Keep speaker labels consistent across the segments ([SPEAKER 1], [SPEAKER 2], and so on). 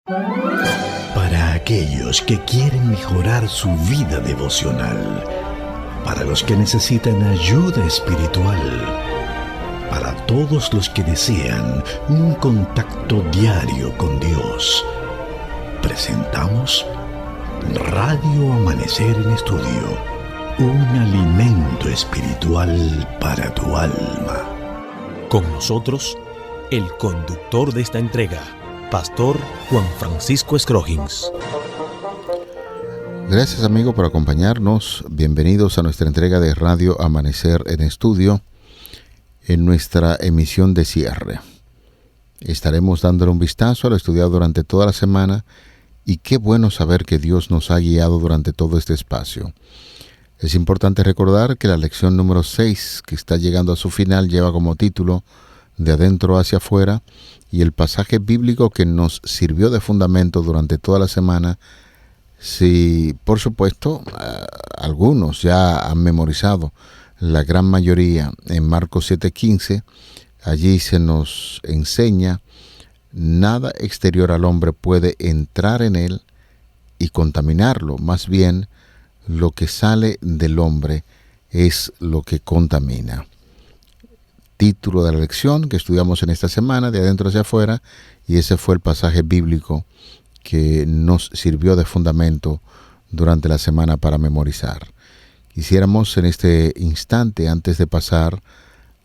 [SPEAKER 1] Para aquellos que quieren mejorar su vida devocional, para los que necesitan ayuda espiritual, para todos los que desean un contacto diario con Dios, presentamos Radio Amanecer en Estudio, un alimento espiritual para tu alma.
[SPEAKER 2] Con nosotros, el conductor de esta entrega, Pastor Juan Francisco Scroggins.
[SPEAKER 3] Gracias, amigo, por acompañarnos. Bienvenidos a nuestra entrega de Radio Amanecer en Estudio, en nuestra emisión de cierre. Estaremos dándole un vistazo a lo estudiado durante toda la semana y qué bueno saber que Dios nos ha guiado durante todo este espacio. Es importante recordar que la lección número 6, que está llegando a su final, lleva como título De adentro hacia afuera, y el pasaje bíblico que nos sirvió de fundamento durante toda la semana. Si, por supuesto, algunos ya han memorizado, la gran mayoría, en Marcos 7:15, allí se nos enseña: nada exterior al hombre puede entrar en él y contaminarlo, más bien lo que sale del hombre es lo que contamina. Título de la lección que estudiamos en esta semana, De adentro hacia afuera, y ese fue el pasaje bíblico que nos sirvió de fundamento durante la semana para memorizar. Quisiéramos en este instante, antes de pasar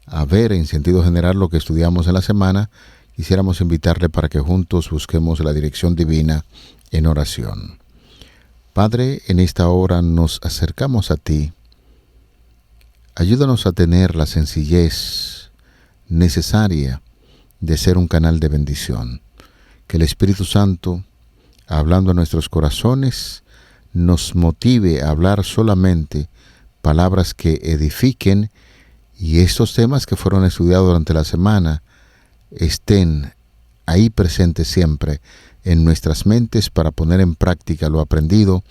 [SPEAKER 3] a ver en sentido general lo que estudiamos en la semana, quisiéramos invitarle para que juntos busquemos la dirección divina en oración. Padre, en esta hora nos acercamos a ti. Ayúdanos a tener la sencillez necesaria de ser un canal de bendición. Que el Espíritu Santo, hablando a nuestros corazones, nos motive a hablar solamente palabras que edifiquen, y estos temas que fueron estudiados durante la semana estén ahí presentes siempre en nuestras mentes para poner en práctica lo aprendido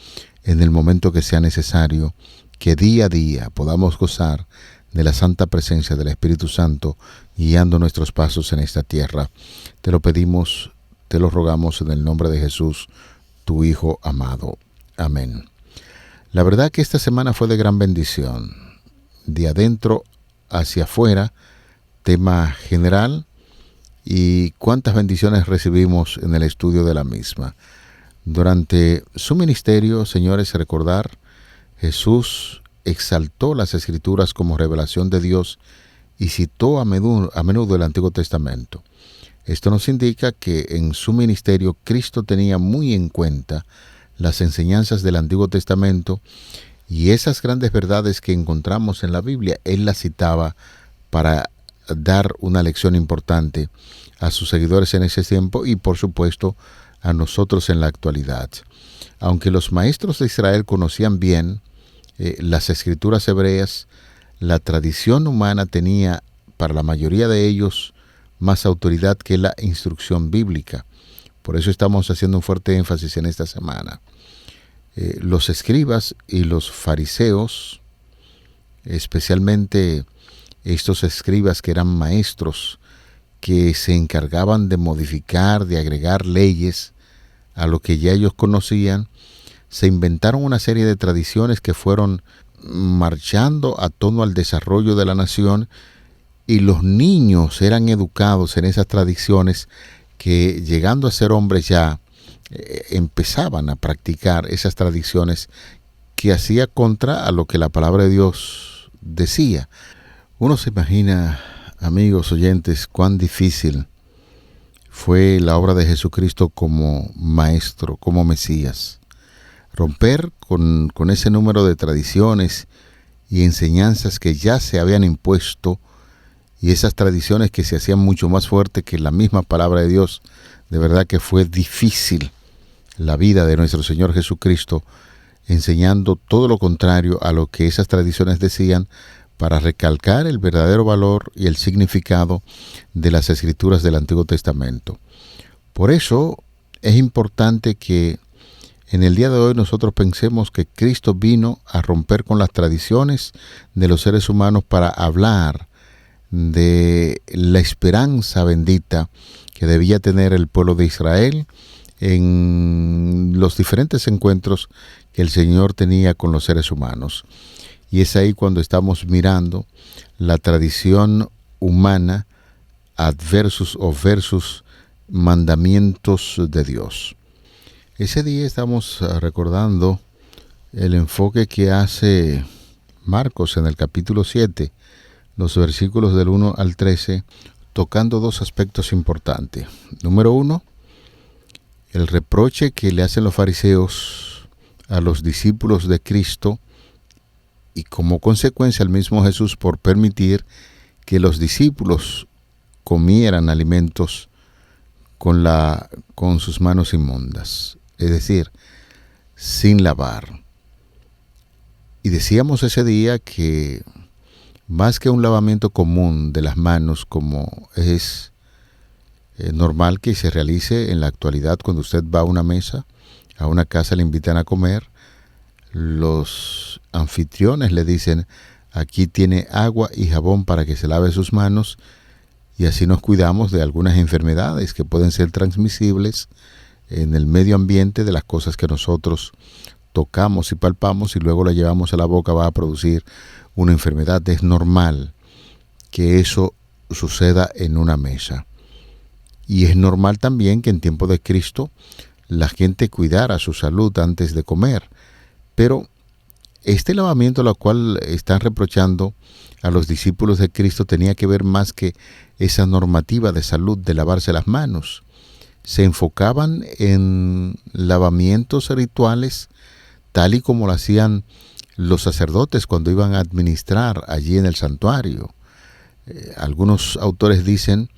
[SPEAKER 3] en el momento que sea necesario, que día a día podamos gozar de la santa presencia del Espíritu Santo guiando nuestros pasos en esta tierra. Te lo pedimos, te lo rogamos en el nombre de Jesús, tu Hijo amado. Amén. La verdad que esta semana fue de gran bendición. De adentro hacia afuera, tema general, y cuántas bendiciones recibimos en el estudio de la misma. Durante su ministerio, señores, recordar, Jesús exaltó las Escrituras como revelación de Dios y citó a menudo el Antiguo Testamento. Esto nos indica que en su ministerio Cristo tenía muy en cuenta las enseñanzas del Antiguo Testamento, y esas grandes verdades que encontramos en la Biblia, Él las citaba para dar una lección importante a sus seguidores en ese tiempo y, por supuesto, a nosotros en la actualidad. Aunque los maestros de Israel conocían bien las Escrituras hebreas, la tradición humana tenía, para la mayoría de ellos, más autoridad que la instrucción bíblica. Por eso estamos haciendo un fuerte énfasis en esta semana. Los escribas y los fariseos, especialmente estos escribas que eran maestros, que se encargaban de modificar, de agregar leyes a lo que ya ellos conocían, se inventaron una serie de tradiciones que fueron marchando a tono al desarrollo de la nación, y los niños eran educados en esas tradiciones que, llegando a ser hombres ya, empezaban a practicar esas tradiciones que hacía contra a lo que la palabra de Dios decía. Uno se imagina, amigos oyentes, cuán difícil fue la obra de Jesucristo como maestro, como Mesías. Romper con ese número de tradiciones y enseñanzas que ya se habían impuesto, y esas tradiciones que se hacían mucho más fuertes que la misma palabra de Dios. De verdad que fue difícil la vida de nuestro Señor Jesucristo, enseñando todo lo contrario a lo que esas tradiciones decían, para recalcar el verdadero valor y el significado de las Escrituras del Antiguo Testamento. Por eso es importante que en el día de hoy nosotros pensemos que Cristo vino a romper con las tradiciones de los seres humanos para hablar de la esperanza bendita que debía tener el pueblo de Israel en los diferentes encuentros que el Señor tenía con los seres humanos. Y es ahí cuando estamos mirando la tradición humana versus mandamientos de Dios. Ese día estamos recordando el enfoque que hace Marcos en el capítulo 7, los versículos del 1 al 13, tocando dos aspectos importantes. Número 1, el reproche que le hacen los fariseos a los discípulos de Cristo y como consecuencia al mismo Jesús por permitir que los discípulos comieran alimentos con sus manos inmundas, es decir, sin lavar. Y decíamos ese día que más que un lavamiento común de las manos como es normal que se realice en la actualidad cuando usted va a una mesa, a una casa, le invitan a comer, los anfitriones le dicen: aquí tiene agua y jabón para que se lave sus manos, y así nos cuidamos de algunas enfermedades que pueden ser transmisibles en el medio ambiente de las cosas que nosotros tocamos y palpamos y luego la llevamos a la boca, va a producir una enfermedad. Es normal que eso suceda en una mesa. Y es normal también que en tiempo de Cristo la gente cuidara su salud antes de comer. Pero este lavamiento al cual están reprochando a los discípulos de Cristo tenía que ver más que esa normativa de salud de lavarse las manos. Se enfocaban en lavamientos rituales tal y como lo hacían los sacerdotes cuando iban a administrar allí en el santuario. Algunos autores dicen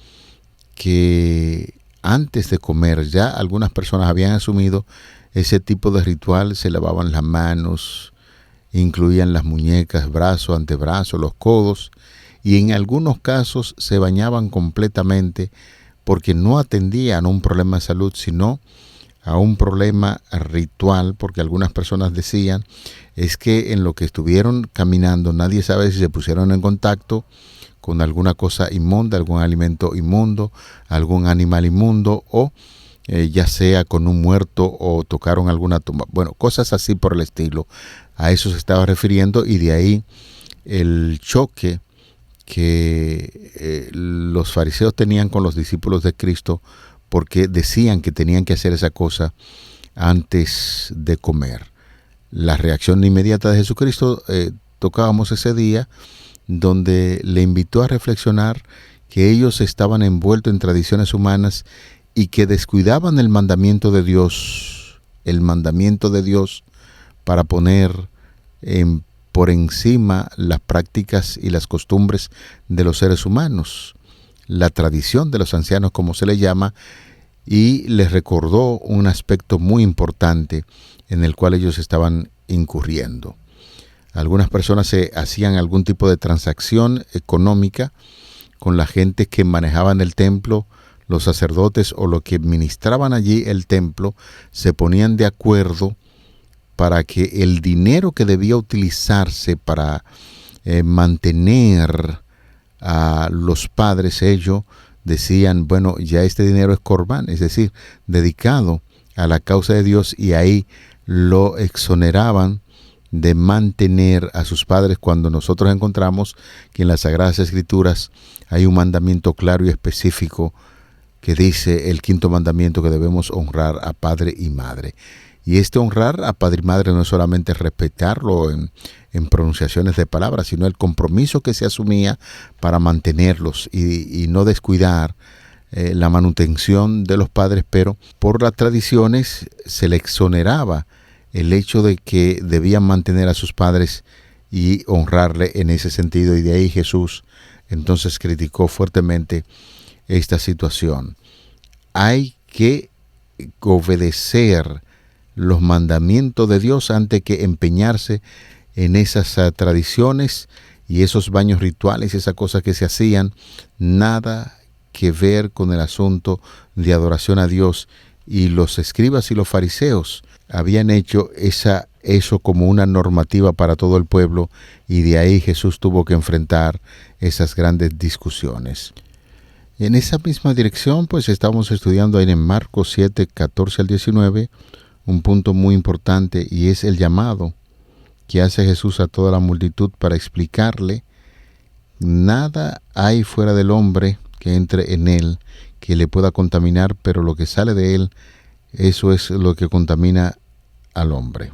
[SPEAKER 3] que antes de comer ya algunas personas habían asumido ese tipo de ritual, se lavaban las manos, incluían las muñecas, brazo, antebrazo, los codos, y en algunos casos se bañaban completamente porque no atendían a un problema de salud, sino a un problema ritual, porque algunas personas decían es que en lo que estuvieron caminando nadie sabe si se pusieron en contacto con alguna cosa inmunda, algún alimento inmundo, algún animal inmundo, o ya sea con un muerto o tocaron alguna tumba. Bueno, cosas así por el estilo. A eso se estaba refiriendo, y de ahí el choque que los fariseos tenían con los discípulos de Cristo, porque decían que tenían que hacer esa cosa antes de comer. La reacción inmediata de Jesucristo tocábamos ese día, donde le invitó a reflexionar que ellos estaban envueltos en tradiciones humanas y que descuidaban el mandamiento de Dios para poner por encima las prácticas y las costumbres de los seres humanos, la tradición de los ancianos como se le llama, y les recordó un aspecto muy importante en el cual ellos estaban incurriendo. Algunas personas hacían algún tipo de transacción económica con la gente que manejaban el templo, los sacerdotes o los que ministraban allí el templo, se ponían de acuerdo para que el dinero que debía utilizarse para mantener a los padres, ellos decían, bueno, ya este dinero es corbán, es decir, dedicado a la causa de Dios, y ahí lo exoneraban de mantener a sus padres, cuando nosotros encontramos que en las Sagradas Escrituras hay un mandamiento claro y específico que dice, el quinto mandamiento, que debemos honrar a padre y madre. Y este honrar a padre y madre no es solamente respetarlo en pronunciaciones de palabras, sino el compromiso que se asumía para mantenerlos y no descuidar la manutención de los padres, pero por las tradiciones se le exoneraba el hecho de que debían mantener a sus padres y honrarle en ese sentido. Y de ahí Jesús entonces criticó fuertemente esta situación. Hay que obedecer los mandamientos de Dios antes que empeñarse en esas tradiciones y esos baños rituales, esas cosas que se hacían, nada que ver con el asunto de adoración a Dios. Y los escribas y los fariseos habían hecho eso como una normativa para todo el pueblo, y de ahí Jesús tuvo que enfrentar esas grandes discusiones. En esa misma dirección, pues estamos estudiando ahí en Marcos 7, 14 al 19, un punto muy importante, y es el llamado que hace Jesús a toda la multitud para explicarle: nada hay fuera del hombre que entre en él que le pueda contaminar, pero lo que sale de él, eso es lo que contamina al hombre.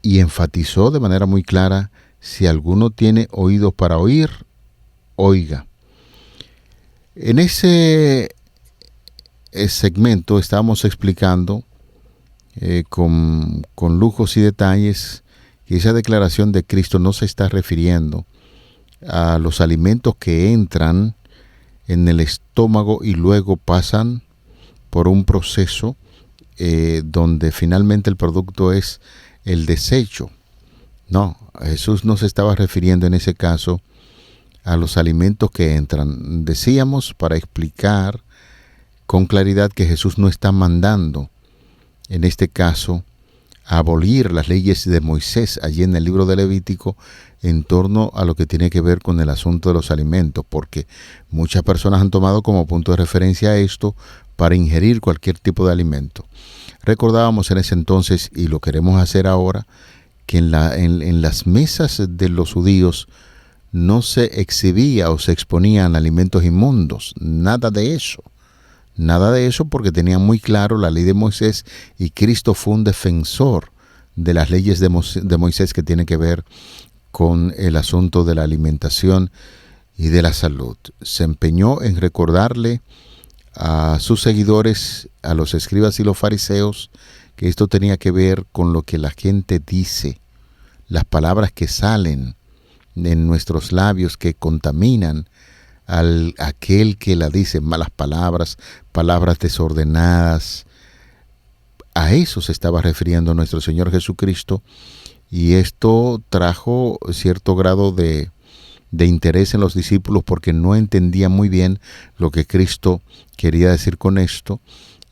[SPEAKER 3] Y enfatizó de manera muy clara: si alguno tiene oídos para oír, oiga. En ese segmento estamos explicando con lujos y detalles que esa declaración de Cristo no se está refiriendo a los alimentos que entran en el estómago y luego pasan por un proceso donde finalmente el producto es el desecho. No, Jesús no se estaba refiriendo en ese caso a los alimentos que entran. Decíamos, para explicar con claridad, que Jesús no está mandando, en este caso, a abolir las leyes de Moisés allí en el libro de Levítico en torno a lo que tiene que ver con el asunto de los alimentos, porque muchas personas han tomado como punto de referencia esto para ingerir cualquier tipo de alimento. Recordábamos en ese entonces, y lo queremos hacer ahora, que en las mesas de los judíos no se exhibía o se exponían alimentos inmundos, nada de eso. Nada de eso, porque tenían muy claro la ley de Moisés, y Cristo fue un defensor de las leyes de Moisés que tienen que ver con el asunto de la alimentación y de la salud. Se empeñó en recordarle a sus seguidores, a los escribas y los fariseos, que esto tenía que ver con lo que la gente dice, las palabras que salen en nuestros labios, que contaminan aquel que la dice, malas palabras, palabras desordenadas. A eso se estaba refiriendo nuestro Señor Jesucristo, y esto trajo cierto grado de interés en los discípulos, porque no entendían muy bien lo que Cristo quería decir con esto.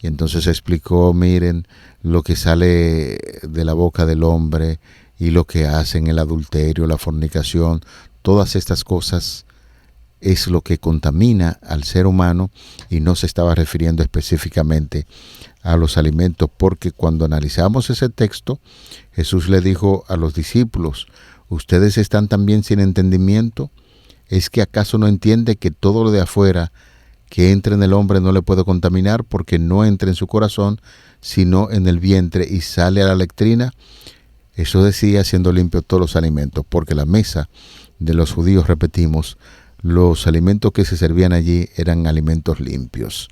[SPEAKER 3] Y entonces explicó: miren, lo que sale de la boca del hombre y lo que hacen, el adulterio, la fornicación, todas estas cosas es lo que contamina al ser humano, y no se estaba refiriendo específicamente a los alimentos, porque cuando analizamos ese texto, Jesús le dijo a los discípulos: ¿ustedes están también sin entendimiento? ¿Es que acaso no entiende que todo lo de afuera que entra en el hombre no le puede contaminar, porque no entra en su corazón, sino en el vientre y sale a la letrina? Eso decía, siendo limpios todos los alimentos, porque la mesa de los judíos, repetimos, los alimentos que se servían allí eran alimentos limpios.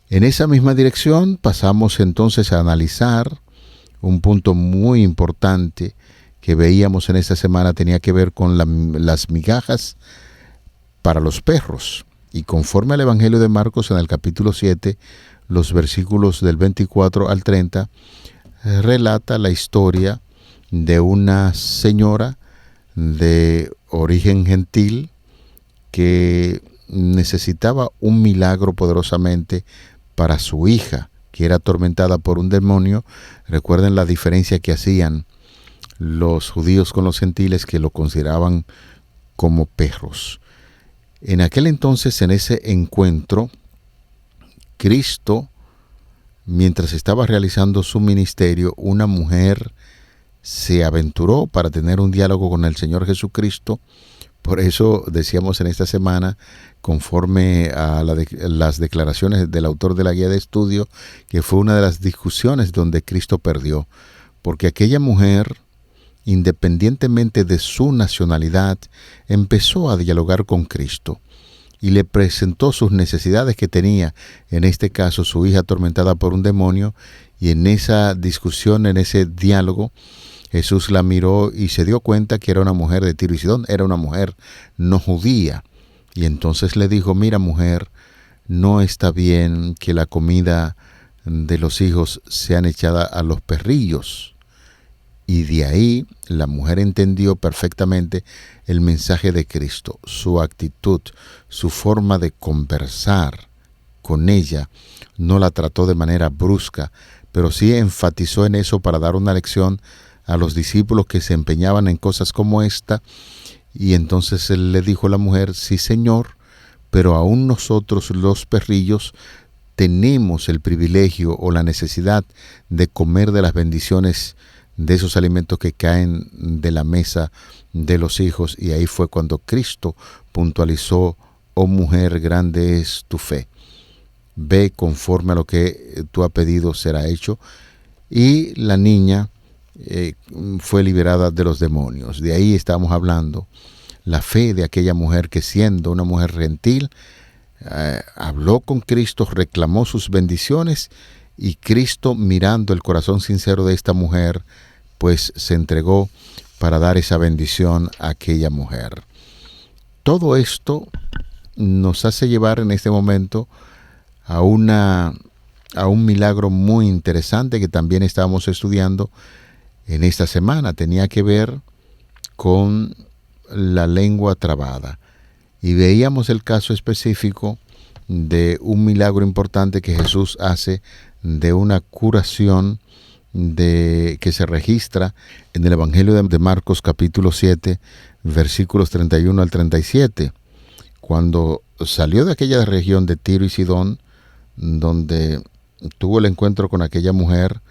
[SPEAKER 3] En esa misma dirección pasamos entonces a analizar un punto muy importante que veíamos en esta semana. Tenía que ver con las migajas para los perros. Y conforme al Evangelio de Marcos, en el capítulo 7, los versículos del 24 al 30, relata la historia de una señora de origen gentil que necesitaba un milagro poderosamente para su hija, que era atormentada por un demonio. Recuerden la diferencia que hacían los judíos con los gentiles, que lo consideraban como perros. En aquel entonces, en ese encuentro, Cristo, mientras estaba realizando su ministerio, una mujer se aventuró para tener un diálogo con el Señor Jesucristo. Por eso decíamos en esta semana, conforme a las declaraciones del autor de la guía de estudio, que fue una de las discusiones donde Cristo perdió, porque aquella mujer, independientemente de su nacionalidad, empezó a dialogar con Cristo y le presentó sus necesidades que tenía, en este caso su hija atormentada por un demonio, y en esa discusión, en ese diálogo, Jesús la miró y se dio cuenta que era una mujer de Tiro y Sidón, era una mujer no judía. Y entonces le dijo: mira, mujer, no está bien que la comida de los hijos sean echada a los perrillos. Y de ahí la mujer entendió perfectamente el mensaje de Cristo, su actitud, su forma de conversar con ella. No la trató de manera brusca, pero sí enfatizó en eso para dar una lección a los discípulos que se empeñaban en cosas como esta. Y entonces él le dijo a la mujer: sí, Señor, pero aún nosotros los perrillos tenemos el privilegio o la necesidad de comer de las bendiciones de esos alimentos que caen de la mesa de los hijos. Y ahí fue cuando Cristo puntualizó: oh mujer, grande es tu fe. Ve, conforme a lo que tú has pedido será hecho. Y la niña fue liberada de los demonios. De ahí estamos hablando. La fe de aquella mujer que, siendo una mujer gentil, habló con Cristo, reclamó sus bendiciones, y Cristo, mirando el corazón sincero de esta mujer, pues se entregó para dar esa bendición a aquella mujer. Todo esto nos hace llevar en este momento a un milagro muy interesante que también estábamos estudiando en esta semana. Tenía que ver con la lengua trabada. Y veíamos el caso específico de un milagro importante que Jesús hace, de una curación que se registra en el Evangelio de Marcos capítulo 7, versículos 31 al 37. Cuando salió de aquella región de Tiro y Sidón, donde tuvo el encuentro con aquella mujer,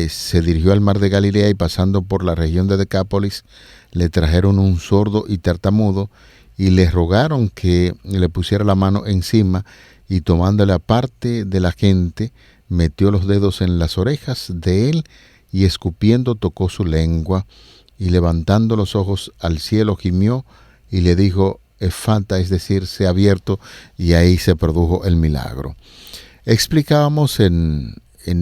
[SPEAKER 3] se dirigió al mar de Galilea, y pasando por la región de Decápolis, le trajeron un sordo y tartamudo, y le rogaron que le pusiera la mano encima, y tomándole aparte de la gente, metió los dedos en las orejas de él, y escupiendo tocó su lengua, y levantando los ojos al cielo gimió, y le dijo: Efata, es decir, sea abierto, y ahí se produjo el milagro. Explicábamos en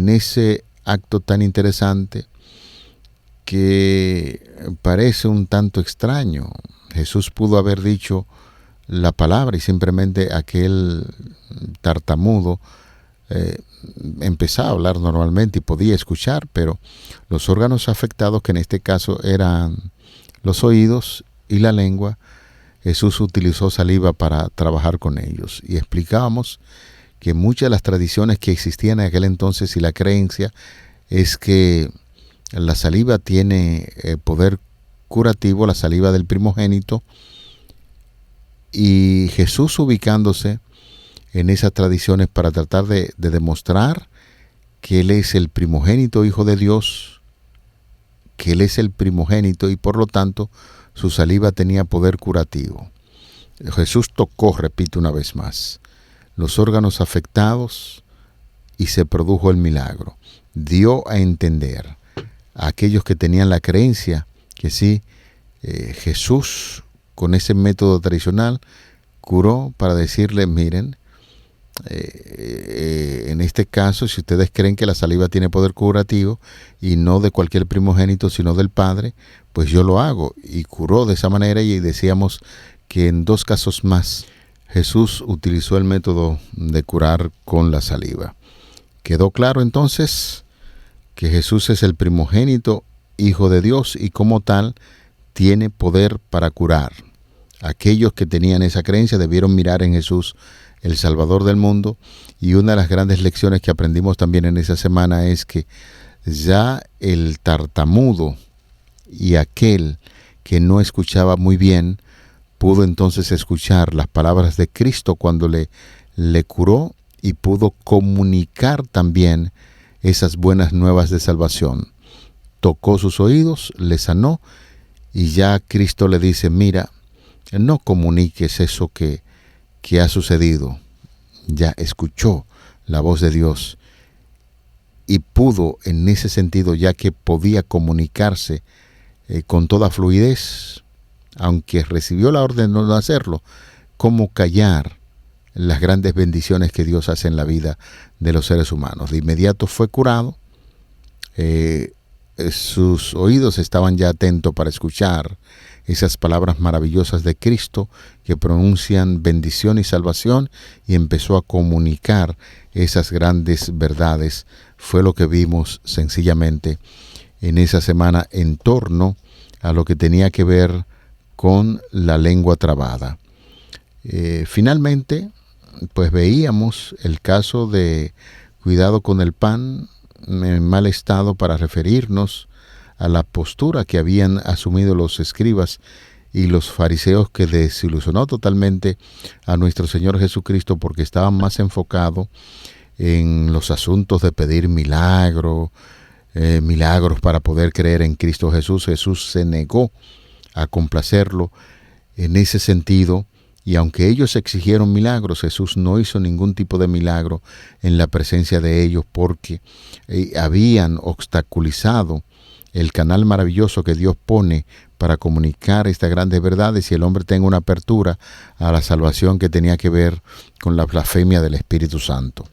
[SPEAKER 3] ese acto tan interesante que parece un tanto extraño. Jesús pudo haber dicho la palabra y simplemente aquel tartamudo empezaba a hablar normalmente y podía escuchar, pero los órganos afectados, que en este caso eran los oídos y la lengua, Jesús utilizó saliva para trabajar con ellos. Y explicábamos que muchas de las tradiciones que existían en aquel entonces y la creencia es que la saliva tiene poder curativo, la saliva del primogénito, y Jesús, ubicándose en esas tradiciones para tratar de demostrar que Él es el primogénito Hijo de Dios, que Él es el primogénito y por lo tanto su saliva tenía poder curativo. Jesús tocó, repito una vez más, los órganos afectados y se produjo el milagro. Dio a entender a aquellos que tenían la creencia que sí, Jesús con ese método tradicional curó, para decirle: miren, en este caso, si ustedes creen que la saliva tiene poder curativo y no de cualquier primogénito sino del Padre, pues yo lo hago. Y curó de esa manera, y decíamos que en 2 casos más Jesús utilizó el método de curar con la saliva. Quedó claro entonces que Jesús es el primogénito Hijo de Dios, y como tal tiene poder para curar. Aquellos que tenían esa creencia debieron mirar en Jesús, el Salvador del mundo. Y una de las grandes lecciones que aprendimos también en esa semana es que ya el tartamudo y aquel que no escuchaba muy bien pudo entonces escuchar las palabras de Cristo cuando le curó, y pudo comunicar también esas buenas nuevas de salvación. Tocó sus oídos, le sanó, y ya Cristo le dice: mira, no comuniques eso que ha sucedido. Ya escuchó la voz de Dios y pudo, en ese sentido, ya que podía comunicarse con toda fluidez, aunque recibió la orden de no hacerlo, cómo callar las grandes bendiciones que Dios hace en la vida de los seres humanos. De inmediato fue curado, sus oídos estaban ya atentos para escuchar esas palabras maravillosas de Cristo que pronuncian bendición y salvación, y empezó a comunicar esas grandes verdades. Fue lo que vimos sencillamente en esa semana en torno a lo que tenía que ver con la lengua trabada. Finalmente, pues veíamos el caso de cuidado con el pan en mal estado, para referirnos a la postura que habían asumido los escribas y los fariseos, que desilusionó totalmente a nuestro Señor Jesucristo porque estaban más enfocados en los asuntos de pedir milagros para poder creer en Cristo Jesús. Jesús se negó a complacerlo en ese sentido, y aunque ellos exigieron milagros, Jesús no hizo ningún tipo de milagro en la presencia de ellos, porque habían obstaculizado el canal maravilloso que Dios pone para comunicar estas grandes verdades, y el hombre tenga una apertura a la salvación que tenía que ver con la blasfemia del Espíritu Santo.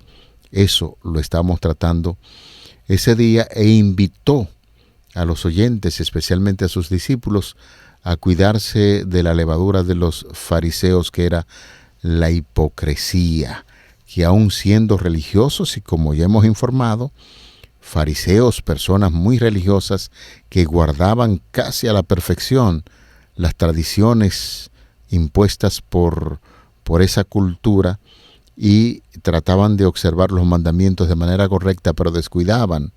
[SPEAKER 3] Eso lo estamos tratando ese día, e invitó a los oyentes, especialmente a sus discípulos, a cuidarse de la levadura de los fariseos, que era la hipocresía, que aun siendo religiosos, y como ya hemos informado, fariseos, personas muy religiosas que guardaban casi a la perfección las tradiciones impuestas por esa cultura, y trataban de observar los mandamientos de manera correcta, pero descuidaban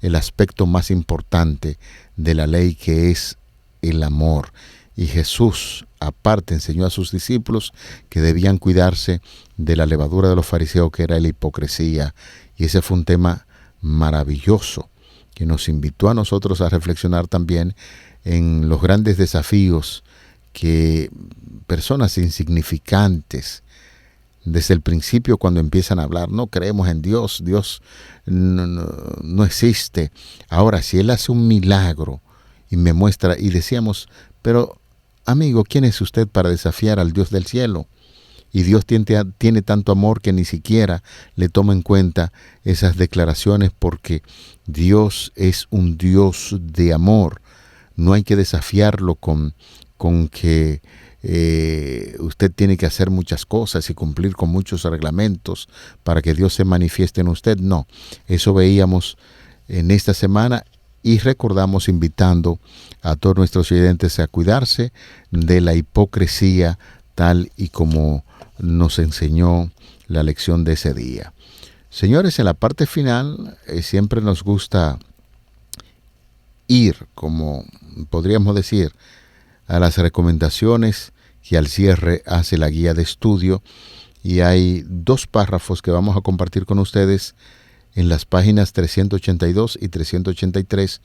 [SPEAKER 3] el aspecto más importante de la ley, que es el amor. Y Jesús, aparte, enseñó a sus discípulos que debían cuidarse de la levadura de los fariseos, que era la hipocresía. Y ese fue un tema maravilloso que nos invitó a nosotros a reflexionar también en los grandes desafíos que personas insignificantes, desde el principio, cuando empiezan a hablar, no creemos en Dios, Dios no existe. Ahora, si Él hace un milagro y me muestra, y decíamos, pero amigo, ¿quién es usted para desafiar al Dios del cielo? Y Dios tiene tanto amor que ni siquiera le toma en cuenta esas declaraciones, porque Dios es un Dios de amor. No hay que desafiarlo con que usted tiene que hacer muchas cosas y cumplir con muchos reglamentos para que Dios se manifieste en usted. No, eso veíamos en esta semana, y recordamos invitando a todos nuestros oyentes a cuidarse de la hipocresía, tal y como nos enseñó la lección de ese día. Señores, en la parte final siempre nos gusta ir, como podríamos decir, a las recomendaciones que al cierre hace la guía de estudio, y hay 2 párrafos que vamos a compartir con ustedes en las páginas 382 y 383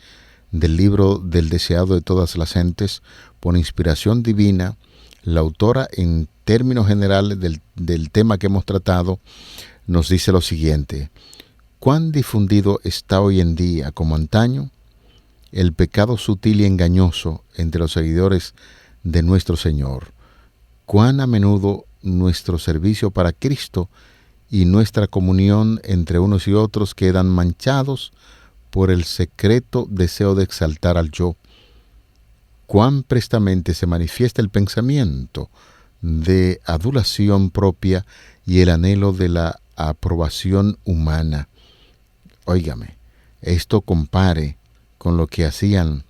[SPEAKER 3] del libro del deseado de todas las gentes, por inspiración divina. La autora, en términos generales del tema que hemos tratado, nos dice lo siguiente: ¿cuán difundido está hoy en día, como antaño, el pecado sutil y engañoso entre los seguidores de nuestro Señor? ¿Cuán a menudo nuestro servicio para Cristo y nuestra comunión entre unos y otros quedan manchados por el secreto deseo de exaltar al yo? ¿Cuán prestamente se manifiesta el pensamiento de adulación propia y el anhelo de la aprobación humana? Óigame, esto compare con lo que hacían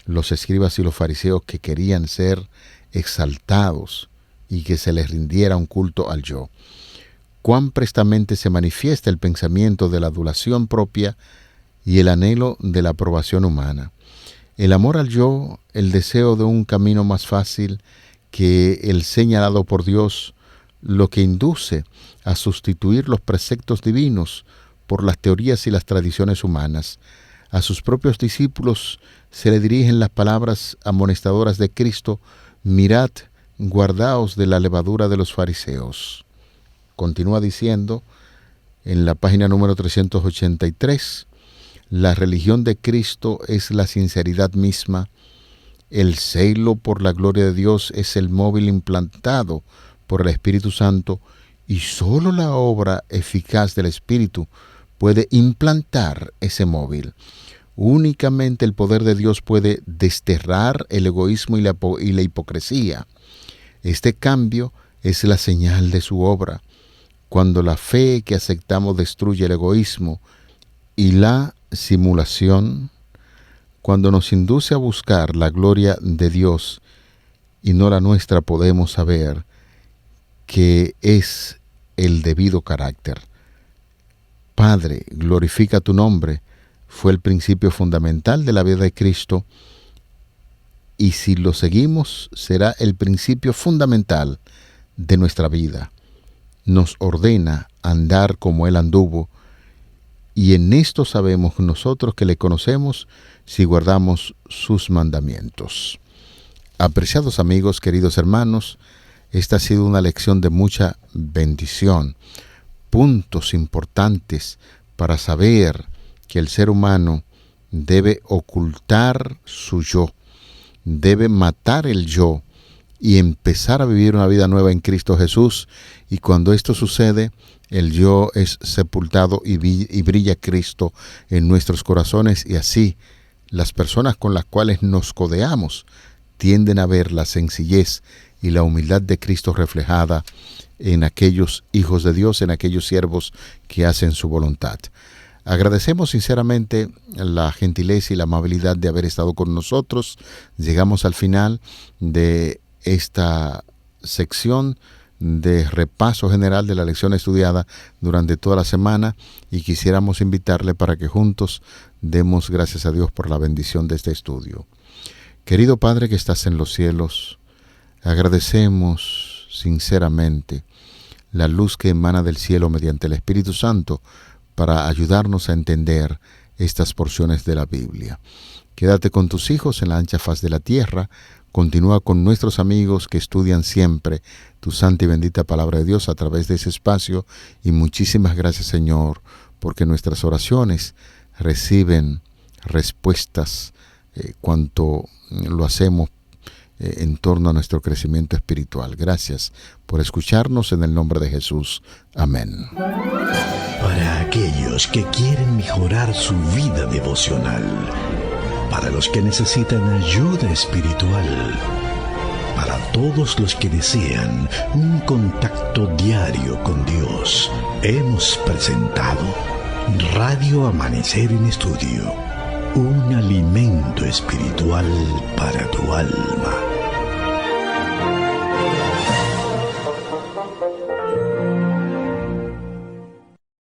[SPEAKER 3] los escribas y los fariseos, que querían ser exaltados y que se les rindiera un culto al yo. Cuán prestamente se manifiesta el pensamiento de la adulación propia y el anhelo de la aprobación humana. El amor al yo, el deseo de un camino más fácil que el señalado por Dios, lo que induce a sustituir los preceptos divinos por las teorías y las tradiciones humanas. A sus propios discípulos se le dirigen las palabras amonestadoras de Cristo: mirad, guardaos de la levadura de los fariseos. Continúa diciendo en la página número 383, la religión de Cristo es la sinceridad misma. El celo por la gloria de Dios es el móvil implantado por el Espíritu Santo, y solo la obra eficaz del Espíritu puede implantar ese móvil. Únicamente el poder de Dios puede desterrar el egoísmo y la hipocresía. Este cambio es la señal de su obra. Cuando la fe que aceptamos destruye el egoísmo y la simulación, cuando nos induce a buscar la gloria de Dios y no la nuestra, podemos saber que es el debido carácter. Padre, glorifica tu nombre, fue el principio fundamental de la vida de Cristo, y si lo seguimos será el principio fundamental de nuestra vida. Nos ordena andar como Él anduvo, y en esto sabemos nosotros que le conocemos si guardamos sus mandamientos. Apreciados amigos, queridos hermanos, esta ha sido una lección de mucha bendición. Puntos importantes para saber que el ser humano debe ocultar su yo, debe matar el yo y empezar a vivir una vida nueva en Cristo Jesús. Y cuando esto sucede, el yo es sepultado y brilla Cristo en nuestros corazones, y así las personas con las cuales nos codeamos tienden a ver la sencillez y la humildad de Cristo reflejada en aquellos hijos de Dios, en aquellos siervos que hacen su voluntad. Agradecemos sinceramente la gentileza y la amabilidad de haber estado con nosotros. Llegamos al final de esta sección de repaso general de la lección estudiada durante toda la semana, y quisiéramos invitarle para que juntos demos gracias a Dios por la bendición de este estudio. Querido Padre que estás en los cielos, agradecemos sinceramente la luz que emana del cielo mediante el Espíritu Santo para ayudarnos a entender estas porciones de la Biblia. Quédate con tus hijos en la ancha faz de la tierra. Continúa con nuestros amigos que estudian siempre tu santa y bendita palabra de Dios a través de ese espacio. Y muchísimas gracias, Señor, porque nuestras oraciones reciben respuestas cuanto lo hacemos en torno a nuestro crecimiento espiritual. Gracias por escucharnos en el nombre de Jesús. Amén.
[SPEAKER 1] Para aquellos que quieren mejorar su vida devocional, para los que necesitan ayuda espiritual, para todos los que desean un contacto diario con Dios, hemos presentado Radio Amanecer en Estudio, un alimento espiritual para tu alma.